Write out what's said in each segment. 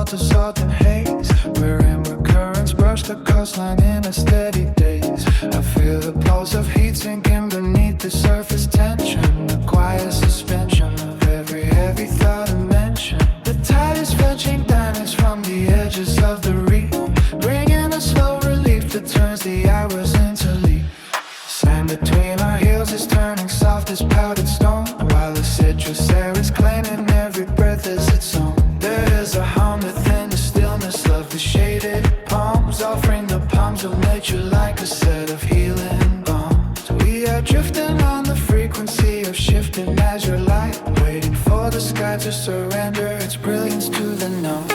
to salt and haze, wherein recurrence brush the coastline in a steady daze. I feel the pulse of heat sinking beneath the surface tension, a quiet suspension of every heavy thought and mention. The tide is fetching diners from the edges of the reef, bringing a slow relief that turns the hours into leaf. Sand between our heels is turning soft as powdered stone, while the citrus air is claiming every breath as its own. There is a hum within the stillness of the shaded palms, offering the palms of nature like a set of healing bombs. We are drifting on the frequency of shifting azure light, waiting for the sky to surrender its brilliance to the night.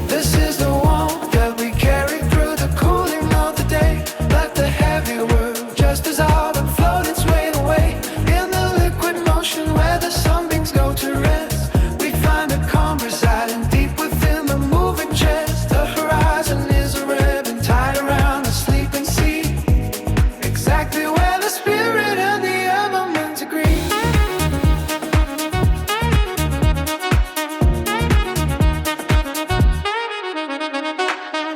This is the warmth that we carry through the cooling of the day. Let the heavy world just as autumn float its weight away. In the liquid motion where the sunbeams go to rest, we find a calm residing deep within the moving chest. The horizon is a ribbon tied around the sleeping sea, exactly where the spirit and the elements agree.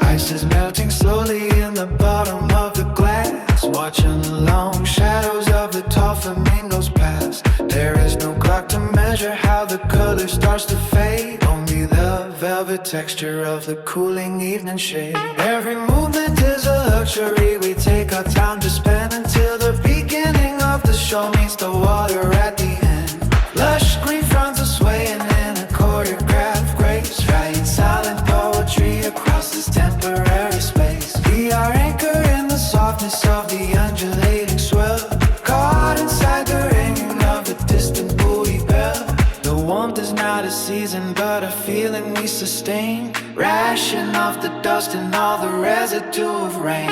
Ice is melting slowly in the bottom of the glass, watching the long shadows of the tall flamingos pass. There is no clock to measure how the color starts to fade, only the velvet texture of the cooling evening shade. Every movement is a luxury we take our time to spend, until the beginning of the show meets the water at the end. Lush green fronds are swaying in a choreographed grace, writing silent poetry across this temporary space. We are anchored in the softness of the undulating swell, caught inside the ringing of a distant buoy bell. The warmth is not a season but a feeling we sustain, rashing off the dust and all the residue of rain.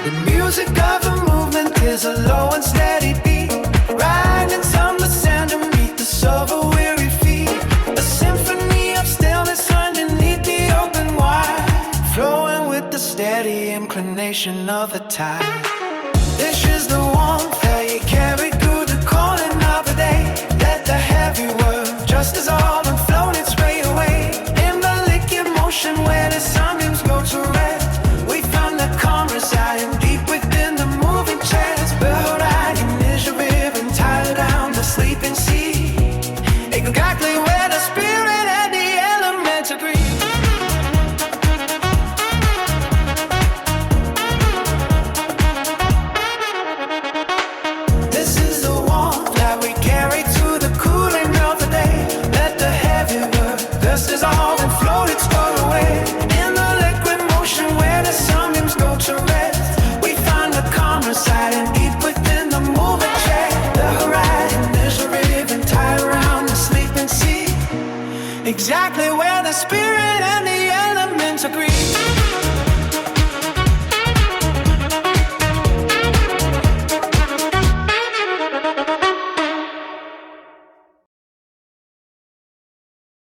The music of the movement is a low and steady beat, riding on the sand to meet the soul of weary feet. A symphony of stillness underneath the open wide, flowing with the steady inclination of the tide. This is the warmth that you carry through the calling of the day. Let the heavy world just as autumn float its way away. In the liquid motion where the sunbeams go to rest, we find the calm residing deep within the moving chest. The horizon is a ribbon tied down the sleeping sea, exactly where the spirit and the elements agree. This is the warmth that we carry to the cooling of the day. Let the heavy world just as autumn float its way away. In the liquid motion where the sunbeams go to rest, we find the calm residing deep within the moving chest. The horizon is a ribbon tied around the sleeping sea, exactly where the spirit and the elements agree.